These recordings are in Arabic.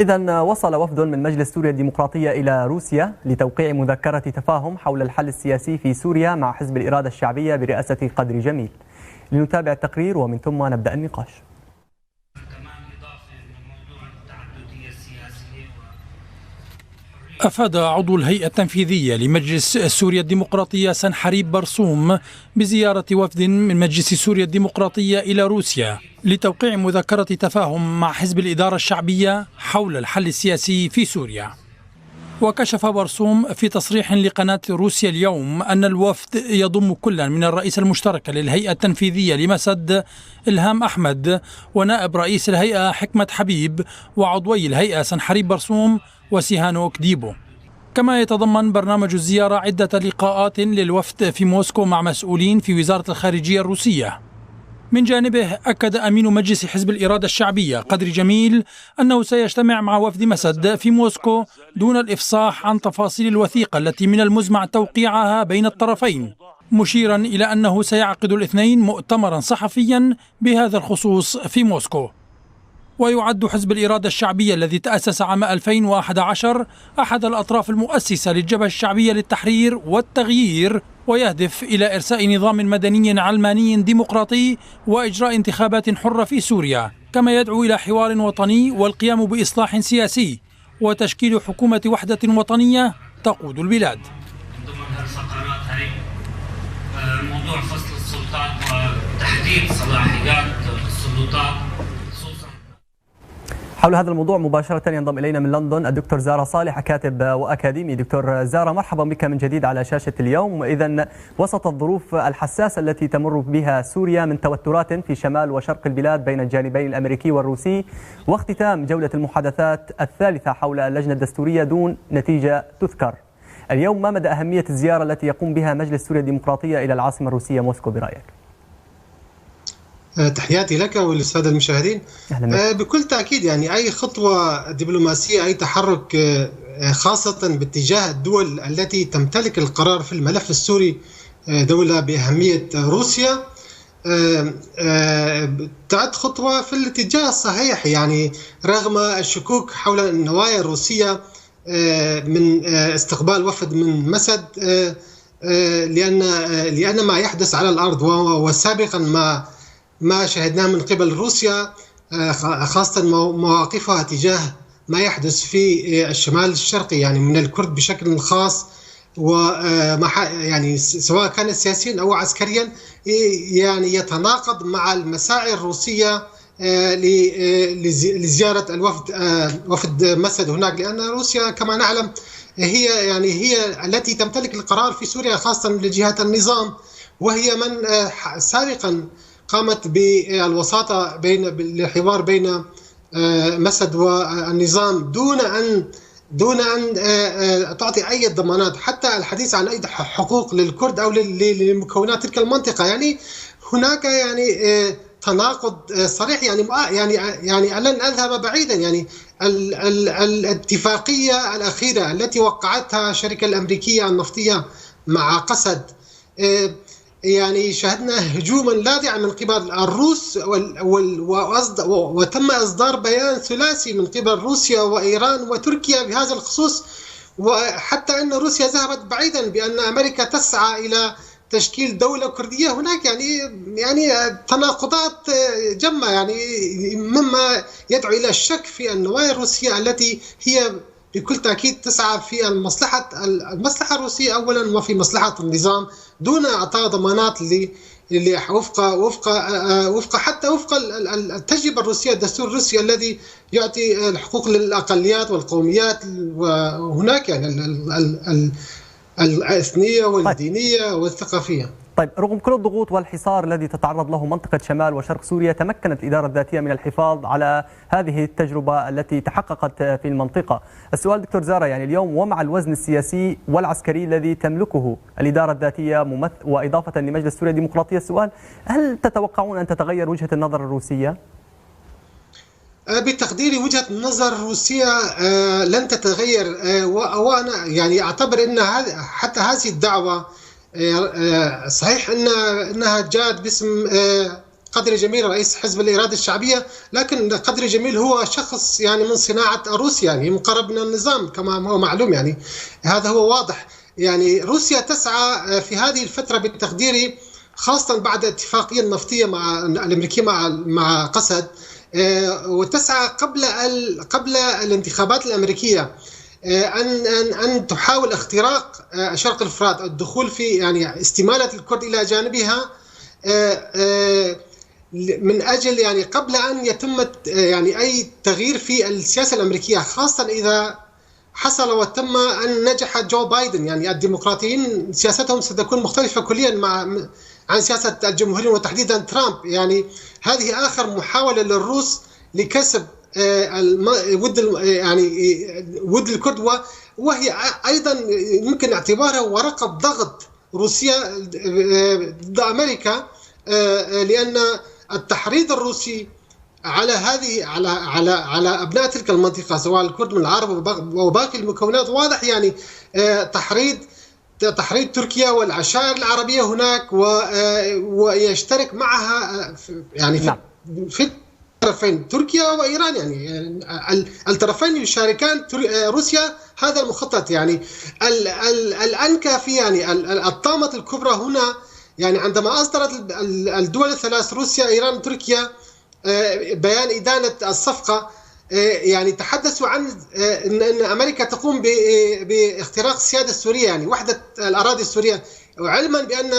إذن وصل وفد من مجلس سوريا الديمقراطية إلى روسيا لتوقيع مذكرة تفاهم حول الحل السياسي في سوريا مع حزب الإرادة الشعبية برئاسة قدر جميل. لنتابع التقرير ومن ثم نبدأ النقاش. أفاد عضو الهيئة التنفيذية لمجلس سوريا الديمقراطية سنحريب برسوم بزيارة وفد من مجلس سوريا الديمقراطية إلى روسيا لتوقيع مذكرة تفاهم مع حزب الإدارة الشعبية حول الحل السياسي في سوريا. وكشف برسوم في تصريح لقناة روسيا اليوم أن الوفد يضم كلا من الرئيس المشترك للهيئة التنفيذية لمسد إلهام أحمد ونائب رئيس الهيئة حكمة حبيب وعضوي الهيئة سنحريب برسوم وسيهانوك ديبو. كما يتضمن برنامج الزيارة عدة لقاءات للوفد في موسكو مع مسؤولين في وزارة الخارجية الروسية. من جانبه أكد أمين مجلس حزب الإرادة الشعبية قدر جميل أنه سيجتمع مع وفد مسد في موسكو دون الإفصاح عن تفاصيل الوثيقة التي من المزمع توقيعها بين الطرفين، مشيرا إلى أنه سيعقد الاثنين مؤتمرا صحفيا بهذا الخصوص في موسكو. ويعد حزب الإرادة الشعبية الذي تأسس عام 2011 أحد الأطراف المؤسسة للجبهة الشعبية للتحرير والتغيير، ويهدف إلى إرساء نظام مدني علماني ديمقراطي وإجراء انتخابات حرة في سوريا، كما يدعو إلى حوار وطني والقيام بإصلاح سياسي وتشكيل حكومة وحدة وطنية تقود البلاد. من ضمن الفقرات هي موضوع فصل السلطات وتحديد صلاحيات السلطات. حول هذا الموضوع مباشرة ينضم إلينا من لندن الدكتور زارا صالح، كاتب وأكاديمي. دكتور زارا، مرحبا بك من جديد على شاشة اليوم. إذن وسط الظروف الحساسة التي تمر بها سوريا من توترات في شمال وشرق البلاد بين الجانبين الأمريكي والروسي، واختتام جولة المحادثات الثالثة حول اللجنة الدستورية دون نتيجة تذكر اليوم، ما مدى أهمية الزيارة التي يقوم بها مجلس سوريا الديمقراطية إلى العاصمة الروسية موسكو برأيك؟ تحياتي لك وللسادة المشاهدين. بكل تأكيد يعني أي خطوة دبلوماسية، أي تحرك خاصة باتجاه الدول التي تمتلك القرار في الملف السوري، دولة بأهمية روسيا، تعد خطوة في الاتجاه الصحيح، يعني رغم الشكوك حول النوايا الروسية من استقبال وفد من مسد، لأن ما يحدث على الأرض وسابقا ما شاهدناه من قبل روسيا، خاصة مواقفها تجاه ما يحدث في الشمال الشرقي، يعني من الكرد بشكل خاص، يعني سواء كان سياسيا أو عسكريا، يعني يتناقض مع المساعي الروسية لزيارة الوفد، وفد مسد هناك، لأن روسيا كما نعلم هي التي تمتلك القرار في سوريا، خاصة لجهات النظام، وهي من سابقا قامت بالوساطة الحوار بين مسد والنظام دون أن تعطي أي ضمانات، حتى الحديث عن أي حقوق للكرد أو لمكونات تلك المنطقة. يعني هناك يعني تناقض صريح، يعني لن أذهب بعيدا، يعني الاتفاقية الأخيرة التي وقعتها الشركة الأمريكية النفطية مع قسد، يعني شاهدنا هجوما لاذعا من قبل الروس، وتم إصدار بيان ثلاثي من قبل روسيا وإيران وتركيا بهذا الخصوص، وحتى أن روسيا ذهبت بعيدا بأن أمريكا تسعى إلى تشكيل دولة كردية هناك. يعني تناقضات جمة، يعني مما يدعو إلى الشك في النوايا الروسية التي هي بكل تأكيد تسعى في المصلحة الروسية أولا، وفي مصلحة النظام، دون إعطاء ضمانات حتى وفق التجربة الروسية، الدستور الروسي الذي يعطي الحقوق للأقليات والقوميات، وهناك يعني الإثنية والدينية والثقافية. طيب، رغم كل الضغوط والحصار الذي تتعرض له منطقة شمال وشرق سوريا، تمكنت الإدارة الذاتية من الحفاظ على هذه التجربة التي تحققت في المنطقة. السؤال دكتور زارا، يعني اليوم ومع الوزن السياسي والعسكري الذي تملكه الإدارة الذاتية وإضافة لمجلس سوريا الديمقراطية، السؤال: هل تتوقعون أن تتغير وجهة النظر الروسية؟ بتقديري وجهة النظر الروسية لن تتغير، وأنا يعني أعتبر أن حتى هذه الدعوة صحيح أنها جاءت باسم قدري جميل رئيس حزب الإرادة الشعبية، لكن قدري جميل هو شخص يعني من صناعة روسيا، يعني مقرب من النظام كما هو معلوم، يعني هذا هو واضح. يعني روسيا تسعى في هذه الفترة بتقديري، خاصة بعد اتفاقية نفطية مع الأمريكية مع قسد، وتسعى قبل الانتخابات الأمريكية أن تحاول اختراق شرق الفرات، الدخول في يعني استمالة الكرد إلى جانبها، من أجل يعني قبل أن يتم يعني أي تغيير في السياسة الأمريكية، خاصة إذا حصل وتم أن نجح جو بايدن. يعني الديمقراطيين سياستهم ستكون مختلفة كليا عن سياسة الجمهوريين وتحديدا ترامب. يعني هذه آخر محاولة للروس لكسب ود الكرد، وهي أيضا يمكن اعتبارها ورقة ضغط روسيا ضد أمريكا، لأن التحريض الروسي على على أبناء تلك المنطقة سواء الكرد من العرب وباقي المكونات واضح. يعني تحريض تركيا والعشائر العربية هناك، ويشترك معها يعني في الطرفين تركيا وإيران، يعني الطرفين يشاركان روسيا هذا المخطط. يعني الأنكى في يعني الطامة الكبرى هنا، يعني عندما أصدرت الدول الثلاث روسيا إيران تركيا بيان إدانة الصفقة، يعني تحدثوا عن أن أمريكا تقوم باختراق السيادة السورية، يعني وحدة الأراضي السورية، وعلما بأن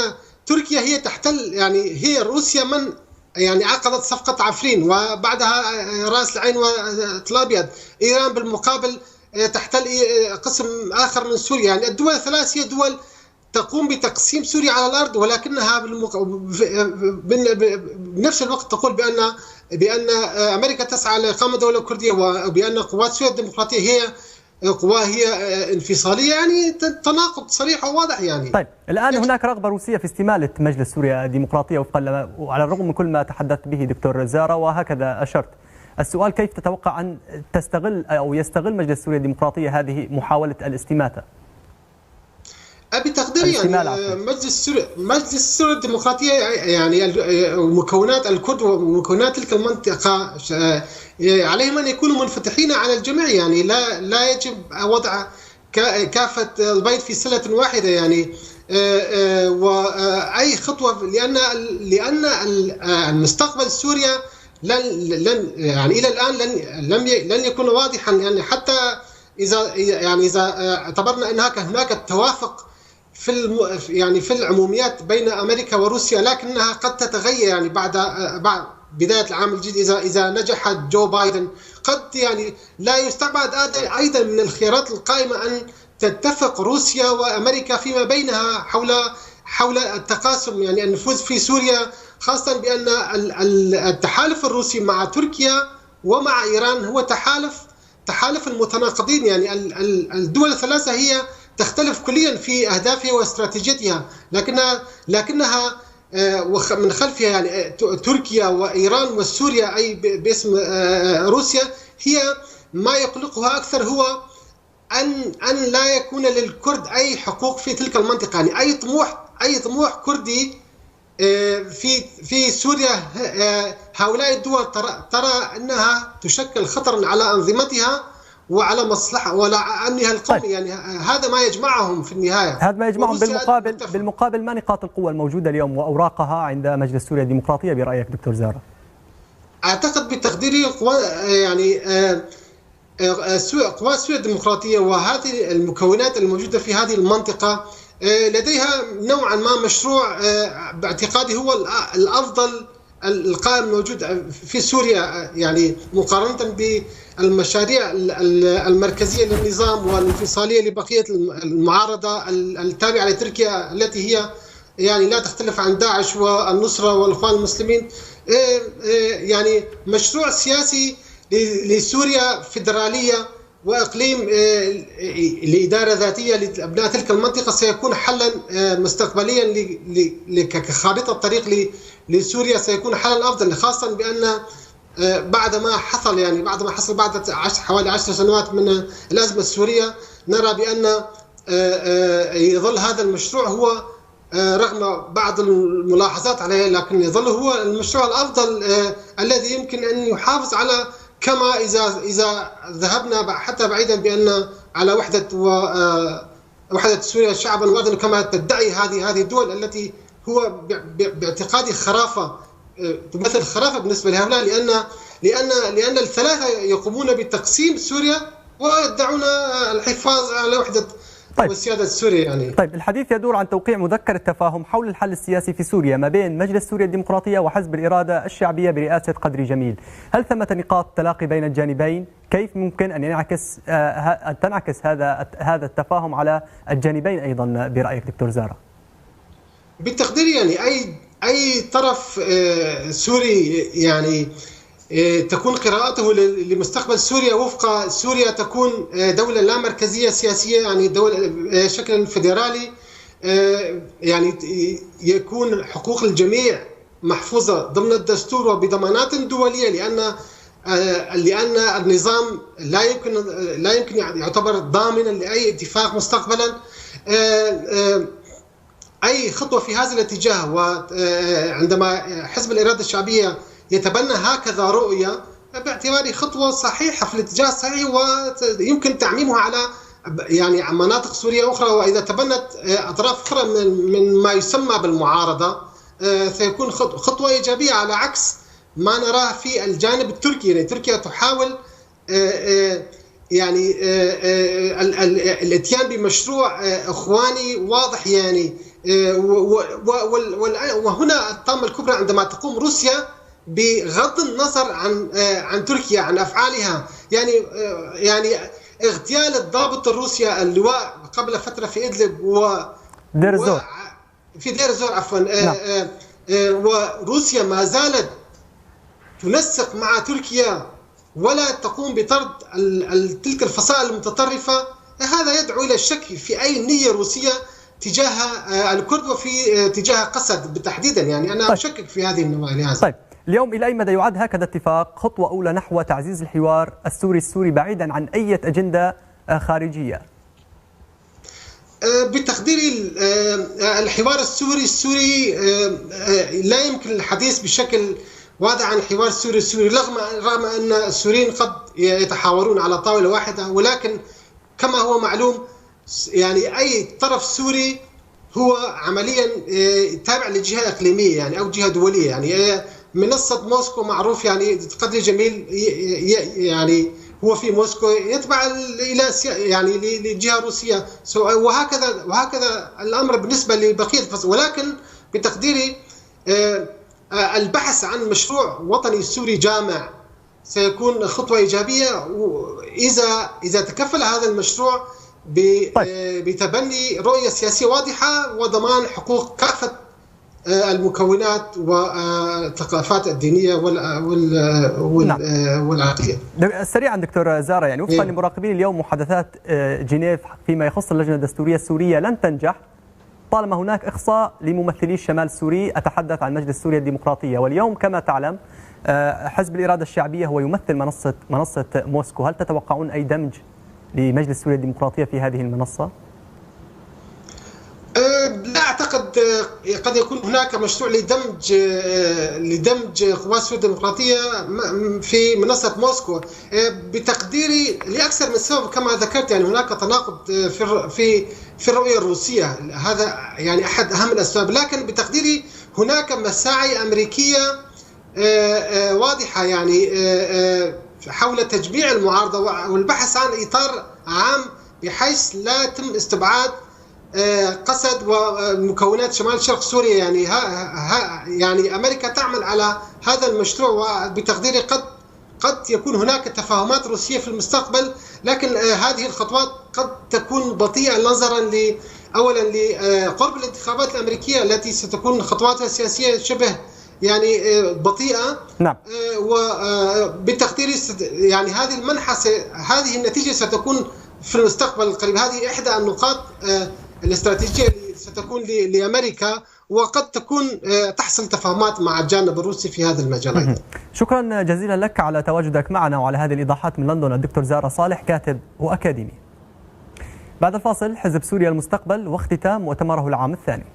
تركيا هي تحتل، يعني هي روسيا من يعني عقدت صفقة عفرين وبعدها رأس العين والأبيض. إيران بالمقابل تحتل قسم آخر من سوريا. يعني الدول الثلاث هي دول تقوم بتقسيم سوريا على الأرض، ولكنها بنفس الوقت تقول بأن أمريكا تسعى لإقامة دولة كردية، وبأن قوات سوريا الديمقراطية هي انفصالية. يعني تناقض صريح وواضح. يعني طيب الآن هناك رغبة روسية في استمالة مجلس سوريا الديمقراطية وعلى الرغم من كل ما تحدثت به دكتور زارا وهكذا أشرت. السؤال كيف تتوقع أن تستغل أو يستغل مجلس سوريا الديمقراطية هذه محاولة الاستماتة؟ بتقديري يعني مجلس سوريا الديمقراطية، يعني مكونات الكرد ومكونات تلك المنطقة عليهم أن يكونوا منفتحين على الجميع. يعني لا يجب وضع كافة البيض في سلة واحدة. يعني وأي خطوة، لأن المستقبل سوريا لن يعني إلى الآن لن يكون واضحا. يعني حتى إذا اعتبرنا أن هناك توافق في العموميات بين أمريكا وروسيا، لكنها قد تتغير يعني بعد بداية العام الجديد. إذا نجح جو بايدن قد يعني لا يستبعد أيضا من الخيارات القائمة أن تتفق روسيا وأمريكا فيما بينها حول التقاسم، يعني النفوذ في سوريا، خاصة بأن التحالف الروسي مع تركيا ومع إيران هو تحالف المتناقضين. يعني الدول الثلاثة هي تختلف كليا في أهدافها واستراتيجيتها، لكنها من خلفها يعني تركيا وإيران وسوريا أي باسم روسيا، هي ما يقلقها أكثر هو أن لا يكون للكرد أي حقوق في تلك المنطقة. يعني أي طموح كردي في سوريا، هؤلاء الدول ترى أنها تشكل خطرا على أنظمتها وعلى مصلحة وعلى أمنها القومي. طيب. يعني هذا ما يجمعهم في النهاية. هذا ما يجمعهم. بالمقابل ما نقاط القوة الموجودة اليوم وأوراقها عند مجلس سوريا الديمقراطية برأيك دكتور زارا؟ أعتقد بتقديري يعني قوات سوريا الديمقراطية وهذه المكونات الموجودة في هذه المنطقة لديها نوعا ما مشروع باعتقادي هو الأفضل القائم موجود في سوريا، يعني مقارنة بالمشاريع المركزية للنظام والانفصالية لبقية المعارضة التابعة لتركيا التي هي يعني لا تختلف عن داعش والنصرة والإخوان المسلمين. يعني مشروع سياسي لسوريا فيدرالية وإقليم لإدارة ذاتية لأبناء تلك المنطقة سيكون حلا مستقبليا كخارطة طريق لسوريا، سيكون حلا أفضل، خاصة بأن بعد ما حصل بعد حوالي 10 سنوات من الأزمة السورية، نرى بأن يظل هذا المشروع هو رغم بعض الملاحظات عليه، لكن يظل هو المشروع الأفضل الذي يمكن أن يحافظ على، كما إذا ذهبنا حتى بعيدا بأن على وحدة سوريا شعبا وطنا كما تدعي هذه الدول التي هو باعتقادي خرافة، تمثل خرافة بالنسبة لهؤلاء، لأن الثلاثة يقومون بتقسيم سوريا ويدعون الحفاظ على وحدة والسيادة السورية يعني. طيب، الحديث يدور عن توقيع مذكرة تفاهم حول الحل السياسي في سوريا ما بين مجلس سوريا الديمقراطية وحزب الإرادة الشعبية برئاسة قدري جميل. هل ثمة نقاط تلاقي بين الجانبين؟ كيف ممكن أن تنعكس هذا التفاهم على الجانبين أيضا برأيك دكتور زارة؟ بالتقدير يعني أي طرف سوري يعني تكون قراءته لمستقبل سوريا وفق سوريا تكون دولة لا مركزية سياسية، يعني دولة شكل فيدرالي، يعني يكون حقوق الجميع محفوظة ضمن الدستور وبضمانات دولية، لأن النظام لا يمكن يعتبر ضامنا لأي اتفاق مستقبلا. أي خطوة في هذا الاتجاه، وعندما حزب الإرادة الشعبية يتبنى هكذا رؤية باعتباري خطوة صحيحة في الاتجاه الصحيح ويمكن تعميمها على يعني مناطق سورية أخرى، وإذا تبنت أطراف أخرى من ما يسمى بالمعارضة سيكون خطوة إيجابية، على عكس ما نراه في الجانب التركي. يعني تركيا تحاول يعني الاتيان بمشروع إخواني واضح يعني، وهنا الطامة الكبرى عندما تقوم روسيا بغض النظر عن تركيا عن أفعالها، يعني اغتيال الضابط الروسي اللواء قبل فترة في إدلب في دير الزور عفوا، وروسيا ما زالت تنسق مع تركيا ولا تقوم بطرد تلك الفصائل المتطرفة. هذا يدعو إلى الشك في أي نية روسية تجاه الكرد وفي تجاه قسد بالتحديدا، يعني أنا أشكك في هذه النوايا. طيب، اليوم إلى أي مدى يعد هكذا اتفاق خطوة أولى نحو تعزيز الحوار السوري بعيدا عن أي أجندة خارجية؟ بتقديري الحوار السوري لا يمكن الحديث بشكل واضح عن الحوار السوري رغم أن السوريين قد يتحاورون على طاولة واحدة، ولكن كما هو معلوم يعني أي طرف سوري هو عمليا تابع لجهة إقليمية يعني أو جهة دولية. يعني منصة موسكو معروف، يعني قدري جميل يعني هو في موسكو يتبع إلى يعني لجهة روسية، وهكذا الأمر بالنسبة لبقية ولكن بتقديري البحث عن مشروع وطني سوري جامع سيكون خطوة إيجابية إذا تكفل هذا المشروع بتبني رؤية سياسية واضحة وضمان حقوق كافة المكونات والثقافات الدينية والعرقية. سريعا دكتور زارة، يعني وفقا لمراقبين اليوم محادثات جنيف فيما يخص اللجنة الدستورية السورية لن تنجح طالما هناك إخصاء لممثلي الشمال السوري، أتحدث عن مجلس سوريا الديمقراطية. واليوم كما تعلم حزب الإرادة الشعبية هو يمثل منصة موسكو. هل تتوقعون أي دمج لمجلس سوريا الديمقراطية في هذه المنصة؟ لا أعتقد. قد يكون هناك مشروع لدمج قوات سوريا الديمقراطية في منصة موسكو بتقديري لأكثر من سبب كما ذكرت. يعني هناك تناقض في الرؤية الروسية، هذا يعني أحد أهم الأسباب، لكن بتقديري هناك مساعي أمريكية واضحة يعني حول تجميع المعارضة والبحث عن إطار عام بحيث لا يتم استبعاد قسد ومكونات شمال شرق سوريا. يعني أمريكا تعمل على هذا المشروع، وبتقديري قد يكون هناك تفاهمات روسية في المستقبل، لكن هذه الخطوات قد تكون بطيئة نظرا أولا لقرب الانتخابات الأمريكية التي ستكون خطواتها السياسية شبه يعني بطيئة. نعم. وبالتقدير يعني هذه النتيجة ستكون في المستقبل القريب. هذه إحدى النقاط الاستراتيجية اللي ستكون لأمريكا، وقد تكون تحصل تفاهمات مع الجانب الروسي في هذا المجال أيضا. شكرا جزيلا لك على تواجدك معنا وعلى هذه الإيضاحات من لندن الدكتور زارة صالح، كاتب وأكاديمي. بعد الفاصل حزب سوريا المستقبل واختتام مؤتمره العام الثاني.